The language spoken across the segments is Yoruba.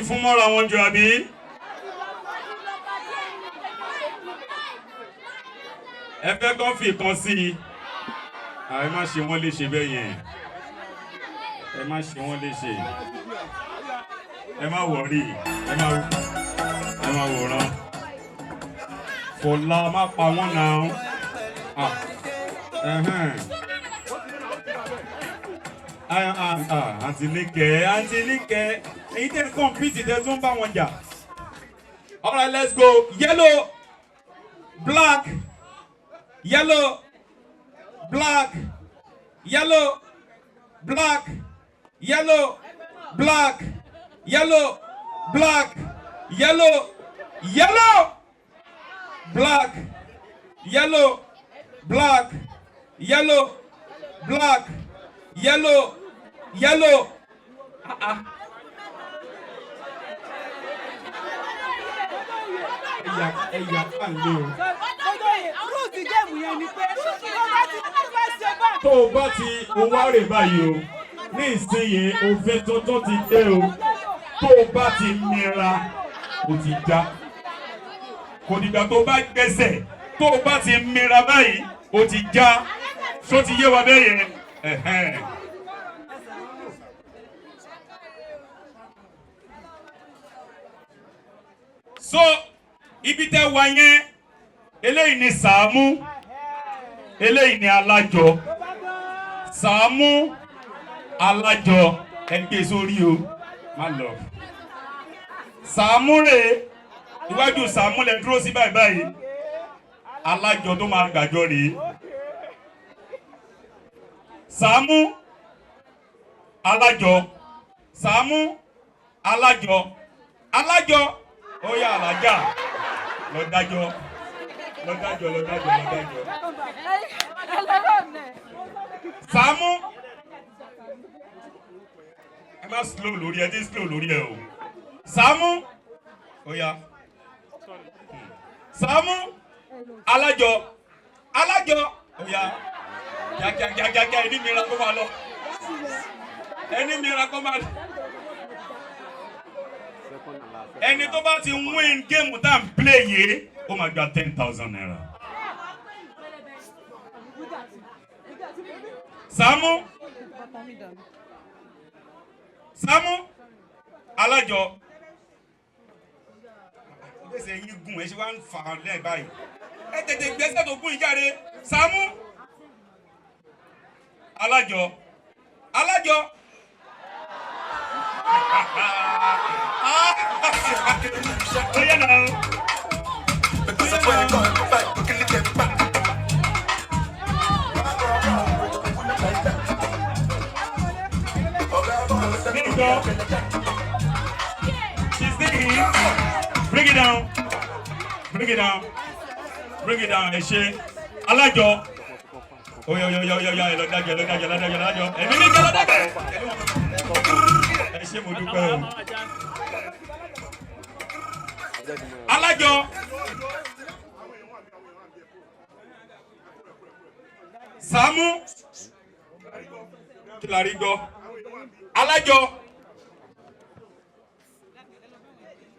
fún mọ́ra wọn jù àbí. ẹ fẹ́ kàn fi kan sí i. ẹ má ṣe wọ́n léṣe bẹ́ẹ̀ yẹn. ẹ má ṣe wọ́n léṣe. ẹ má wọ̀rí. ẹ má wòran. Fọlá má pa wọ́n náà. Adenike, èyí tẹ́ compete tẹ́ tún bá wọn jà. All right, let's go. Yellow, black, yellow, black, yellow, black, yellow, black, yellow, black, yellow, yellow, black, yellow, black, yellow, black, yellow, yellow. Tó o bá ti owó rè báyìí o, ní ìsinyìí òfin tuntun ti dé o, tó o bá ti mìíràn o ti já. Kò dìgbà tó o bá gbẹ́sẹ̀, tó o bá ti mìíràn báyìí o ti já. Ṣó ti yé wa bẹ́ẹ̀ yẹn? So ibi tẹ́ wà yẹn eléyìí ni Sàámú eléyìí ni Alájọ Sàámú Alájọ ẹgbẹ́ sórí o má lọ Sàámú rè iwájú Sàámú lẹ dúró sí báyìí báyìí Alájọ tó máa gbàjọ rè Sàámú Alájọ Sàámú Alájọ Alájọ. Ó yá Alájà lọ dájọ́. Sàámú ẹ má slow lórí ẹ tí slow lórí ẹ o. Sàámú ó yá Sàámú Alájọ ó yá kíákíá ẹni mìíràn kó máa lọ ẹni tó bá ti win game tá n play yìí ó máa gba 10,000 naira. Sàámú Alájọ gbèsè yín gùn ẹ ṣe wá ń fà á lẹ́ẹ̀ báyìí ẹ tètè gbèsè tó gùn ìjáde. Sàámú Alájọ Oye now. She's digging. Bring it down. Eshe. Alájọ. Oyo. Lọ́dájọ́. Èmi ní lọ́dájọ́. Eshe mo dúpẹ́ o. Alájọ Sàámú Kilarigbo Alájọ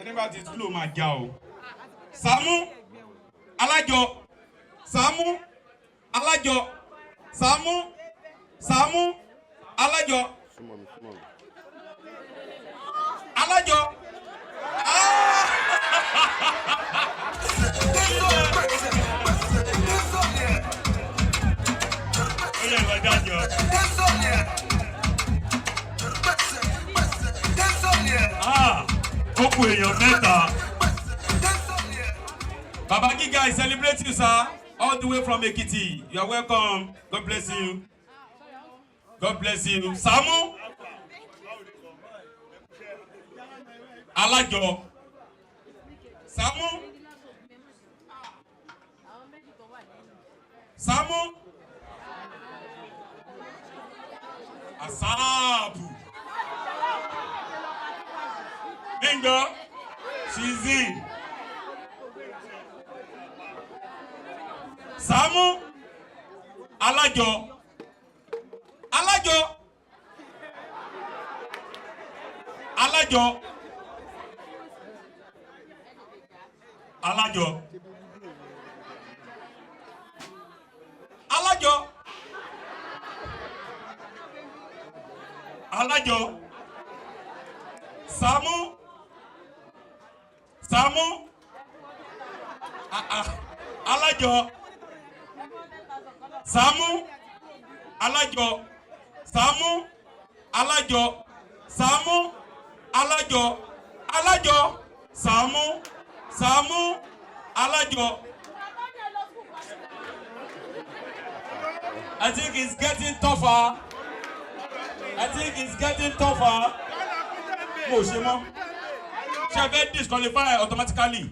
ẹni bá ti slow máa já o. Sàámú Alájọ Sàámú Alájọ Kókó èèyàn mẹ́ta. Baba Giga, I celebrate you, sir. All the way from Ekiti. You are welcome. God bless you. Sàámú Alájọ Sàámú Asaabu Bingo she's in. Sàámú Alájọ Alájọ. Alájọ. Alájọ. Sàámú. Sàámú. Alájọ. Sàámú. Alájọ. Sàámú. Alájọ. Sàámú. Alájọ. Alájọ. Sàámú. Sàámú. Alájọ. I think it's getting tougher. I think it's getting tougher. Mo ṣe mọ́. Ṣé fẹ́ disqualify automatically?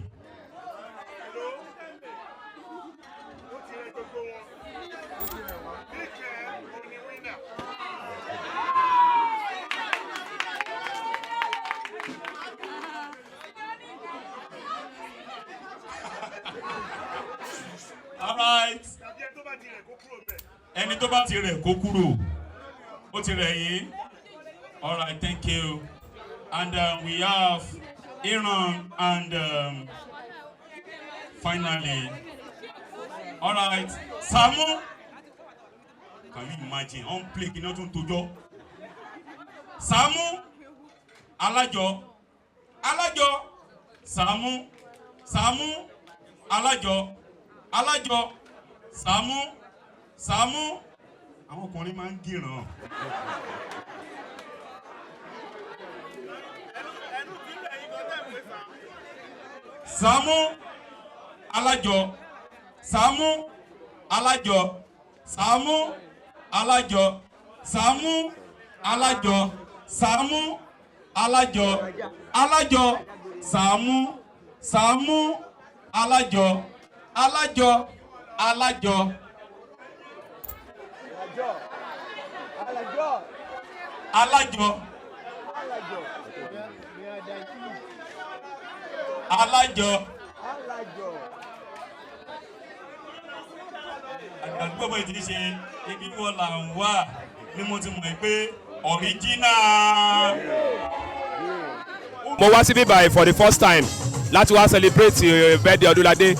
All right. Ẹni tó bá ti rẹ̀ kó kúrò. Ó ti rẹ̀ yín. All right, thank you. And we have Iran and finally. All right, Sàámú. Can you imagine? On play kí ni ó tún tójọ́. Sàámú. Alájọ. Alájọ. Sàámú. Sàámú. Alájọ. Alájọ. Sàámú. Sàámú. Àwọn ọkùnrin máa ń gíràn. Sàámú. Alájọ. Sàámú. Alájọ. Sàámú. Alájọ. Sàámú. Alájọ. Sàámú. Alájọ. Alájọ. Sàámú. Sàámú. Alájọ. Alájọ. Alájọ. Alájọ. Alájọ. Àgbàgbọ́ bó ti ṣe ibi wọ́n là ń wà ní mo ti mọ̀ pé original. Mo wá síbí báyìí for the first time láti wá celebrate birthday Odulade.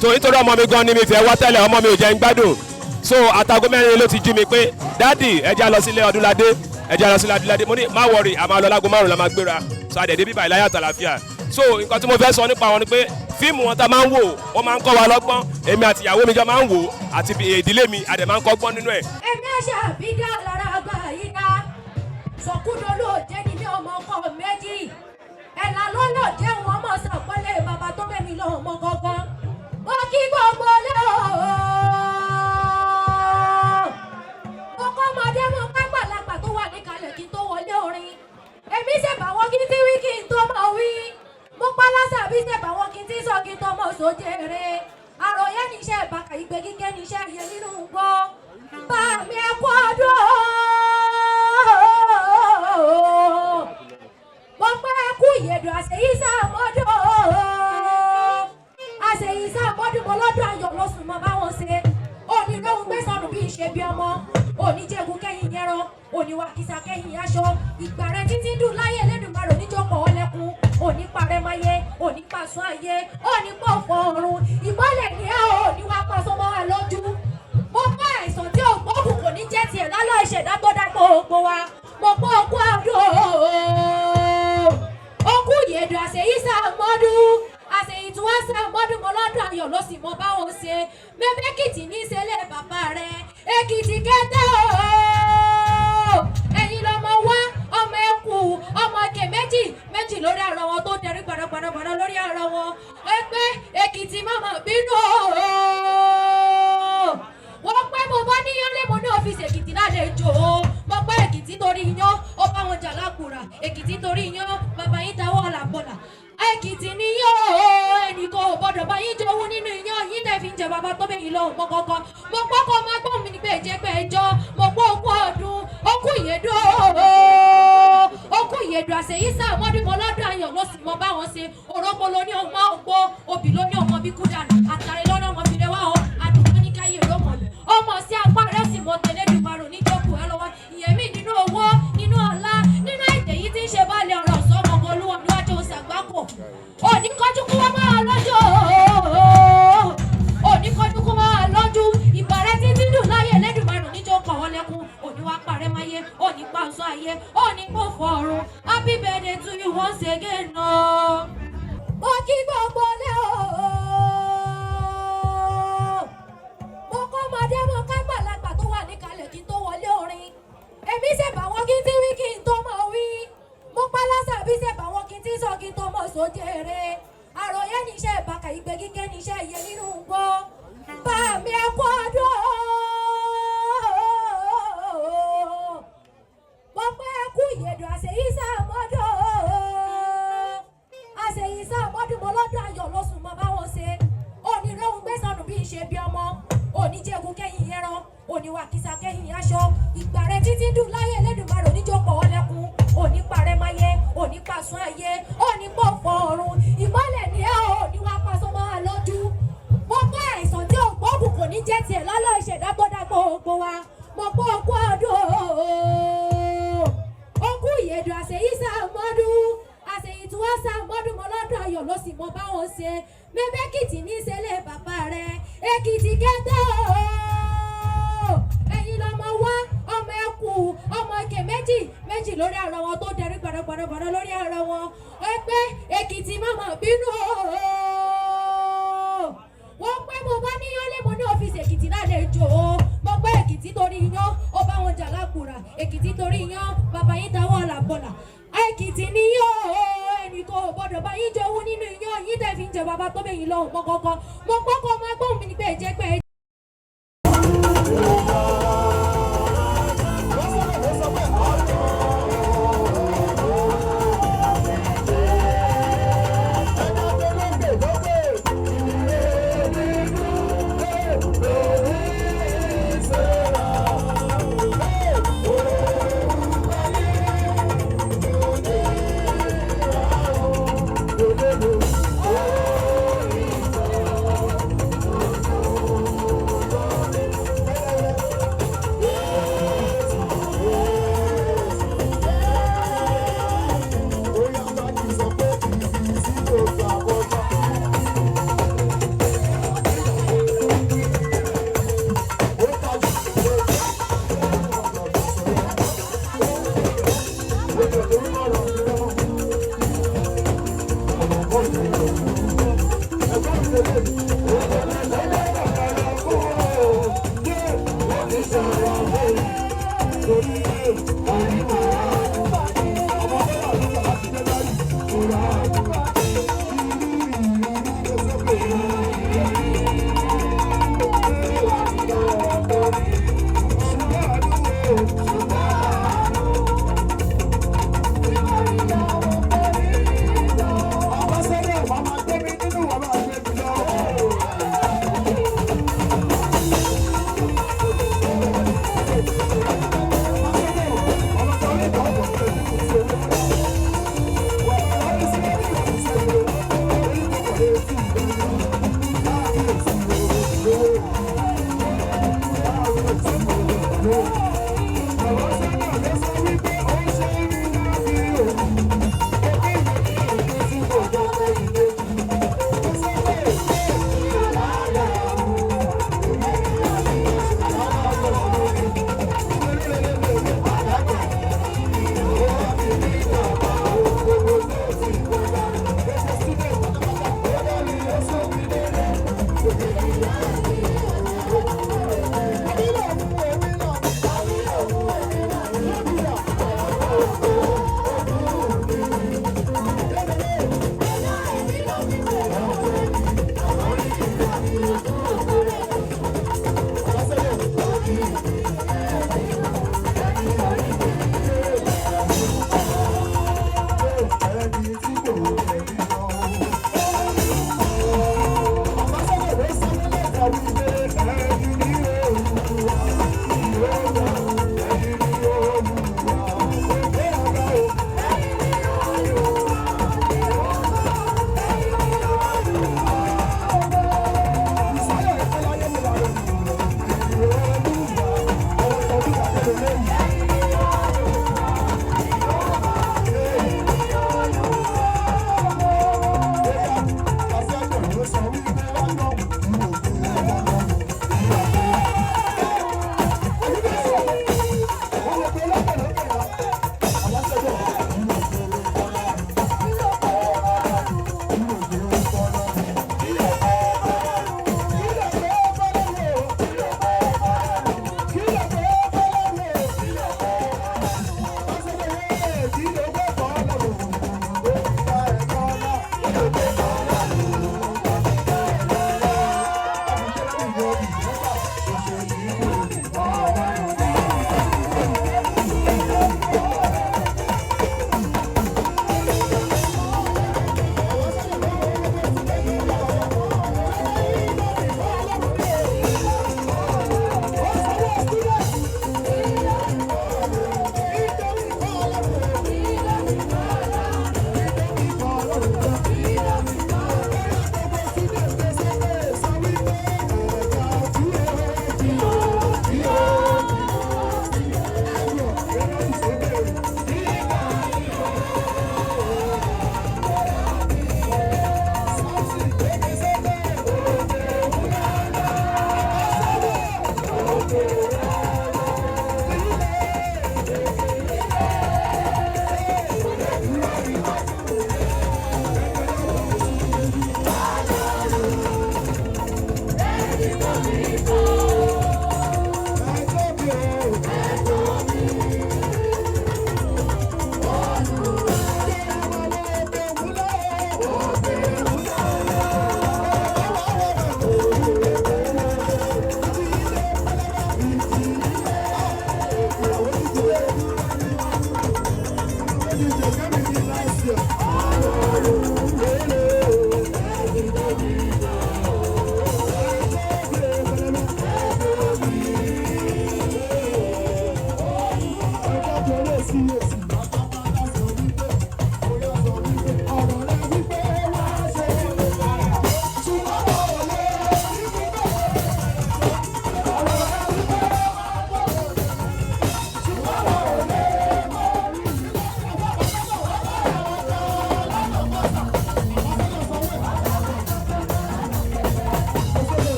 So nítorí ọmọ mi gan ni mi fẹ́ wá tẹ́lẹ̀, ọmọ mi ò jẹ́ ń gbádùn. So àtàgọ́ mẹ́rin ló ti jí mi pé dádì ẹ já lọ sílé Odulade, ẹ já lọ sílé Odulade. Mo ní má wọrí, a máa lọ lágo 5 la máa gbéra. So àdẹ̀dẹ̀ bíbá ìláyà àtàlàfíà. So nǹkan tí mo fẹ́ sọ nípa wọn ni pé fíìmù wọn ta máa ń wò, wọ́n máa ń kọ́ wa lọ́gbọ́n. Èmi àti ìyàwó mi jọ máa ń wò àti ìdílé mi àdẹ̀ máa ń kọ́gbọ́n nínú ẹ̀. Èmi àṣà àbídá lára àgbà yìí ká. Sọ̀kúndolú òjé ni mi ọmọ ọkọ méjì. Ẹ̀là lọ́nà jẹ́ wọn mọ̀ sàpọ́lé bàbá tó bẹ̀mí lọ́wọ́ mọ́ gángan. Mo kí gbogbo lé ooo. Mo kọ́ ọmọdé mọ pápálapà tó wà níkàlẹ̀ kí n tó wọlé orin. Èmi ṣèbà wọ́n kí n tí wí kí n tó mọ̀ wí. Mo pa lásà bí ṣèbà wọ́n kí n tí sọ kí n tó mọ̀ sójèrè. Àròyé níṣẹ́ ìbàkà ìgbé kíkẹ́ níṣẹ́ ìyẹn nínú gbọ́. Bá mi ẹ kú ọdún. Mo pẹ́ kú ìyèdùn àṣeyí sàmọ́dún. Àṣeyí sàmọ́dún mo lọ́dún ayọ̀ lọ́sùn mọ́ báwọn ṣe. Òní lóhun gbé sọnù bí ìṣe bí ọmọ. Òní jẹ́gun kẹ́yìn yẹran. Òní wà kìsà kẹ́yìn aṣọ. Ìgbà rẹ títí dùn láyé Elédùmarè oníjókòó ọlẹ́kùn. Òní parẹ́ máyé. Òní pàṣọ ayé. Òní pọ̀fọ̀ ọ̀run. Ìmọ́lẹ̀ ni ẹ òní wá pàṣọ mọ́ wa lójú. Mo bá àìsàn tí ò gbóògùn kò ní jẹ́ tiẹ̀ lálọ́ ìṣẹ̀dá tó dá gbogbo wa. Mo gbọ́ okú àdó. Okú ìyèdùn àṣeyí sàmọ́dún. Àṣeyí tí wọ́n sàmọ́dún mo lọ́dún ayọ̀ ló sì mọ báwọn ṣe. Mẹ́mẹ́ Èkìtì ní ìṣẹ̀lẹ̀ bàbá rẹ̀. Èkìtì kẹ́tẹ́ ooo. Ẹ̀yin lọmọ wá ọmọ ẹkù ọmọ ẹkẹ méjì lórí ara wọn tó dẹrí gbàdàgbàdàgbàdà lórí ara wọn. Ẹgbẹ́ Èkìtì mama bínú ooo. Wọ́n pẹ́ mo bá níyàn lé mo ní ọ́fíìsì Èkìtì lálejò o. Mo pẹ́ Èkìtì torí iyán ó bá wọn jà lákùrà. Èkìtì torí iyán bàbá yín dáwọ́ làbọ̀là. Èkìtì níyàn o ẹnìkan ò gbọ́dọ̀ bá yín jowú nínú iyán yín tẹ̀ fi ń jẹ bàbá tó bẹ̀yìn lọ́hùn mọ́ kọ́kọ́. Mo pọ́ kọ́ máa gbọ́n mi ní pé ìjẹ́ pé ẹjọ́ mo pọ́ okú ọdún okú ìyèdùn ooo. Okú ìyèdùn àṣeyí sàmọ́dún mo lọ́dún ayọ̀ ló sì mọ báwọn ṣe. Òrógbó ló ní ọmọ ògbó obì ló ní ọmọ bí kúdànù àtàrí lọ́nà ọmọ fi rẹwà o àdùnkún ní káyé rómọ̀lù. Ọmọ sí apá rẹ̀ sì mọ tẹ̀lé dùmarò níjókòó ẹ lọ́wọ́. Ìyẹ̀mí nínú owó nínú ọlá nínú èdè yìí tí ń ṣe bá lè ọ̀rọ̀ sọ́mọ olúwa níwájú ṣàgbákò. Òní kọjú kú wọ́n máa lọ́jọ́. again no. Mo kí gbogbo lé o. Mo kọ́ ọmọdé mo ká gbàlagbà tó wà níkàlẹ̀ kí n tó wọlé orin. Èmi ṣe bá wọn kí n tí wí kí n tó mọ̀ wí. Mo pa lásà bí ṣe bá wọn kí n tí sọ kí n tó mọ̀ sójèrè. Àròyé níṣẹ́ ìbàkà ìgbé kíké níṣẹ́ iye nínú gbó. Bá mi ẹ kú ọdún. Mo pẹ́ kú ìyèdò àṣeyí sàmọ́dọ̀. Àṣeyí sàmọ́dọ̀ mo lọ́dọ̀ ayọ̀ lọ́sùn mọ́ báwọn ṣe. Oníròhùn gbé sọnù bí ìṣe bí ọmọ. Oníjẹ̀gùn kẹ́yìn ẹran. Oníwà kìsà kẹ́yìn aṣọ. Ìgbà rẹ̀ títí dùn láyé Elédùmarè oníjókòó ọlẹ́kùn. Oníparẹ́ máyé. Onípasùn ayé. Onípọ̀fọ̀ ọ̀run. Ìmọ́lẹ̀ ni ẹ́ o. Oníwà pasọ́ máa lọ́jú. Mo gbọ́ àìsàn tí ògbóògùn kò ní jẹ́ tiẹ̀ lọ́lọ́ ìṣẹ̀dá gbọ́dàgbọ́ ògbó wa. Mo gbọ́ òkú ọdún. Òkú ìyèdò àṣeyí sàmọ́dún. Àṣeyí tí wọ́n sàmọ́dún mọ́ lọ́dọ̀ ayọ̀ ló sì mọ báwọn ṣe. Mẹ́mẹ́kìtì ní ìṣẹ̀lẹ̀ bàbá rẹ̀. Èkìtì kẹ́tọ́. Ẹ̀yin lọmọ wá ọmọ ẹkù ọmọ ike méjì lórí ara wọn tó dẹrí gbàdàgbàdàgbàdà lórí ara wọn. Ó pé Èkìtì màmá bínú. Wọ́n pé mo bá níyàn lé mo ní ọ́fíìsì Èkìtì lálejò. Mo pé Èkìtì torí iyán ó bá wọn jà lákùrà. Èkìtì torí iyán bàbá yín dáwọ́ làbọ̀là. Èkìtì níyàn ẹnì kan ò gbọ́dọ̀ bá yín jowú nínú iyán yín tẹ̀ fi ń jẹ bàbá tó bẹ̀yìn lọ́hùn mọ́kọ́kọ́. Mo gbọ́kọ́ máa gbóhùn mi ní pé jẹ́ pé Thank you.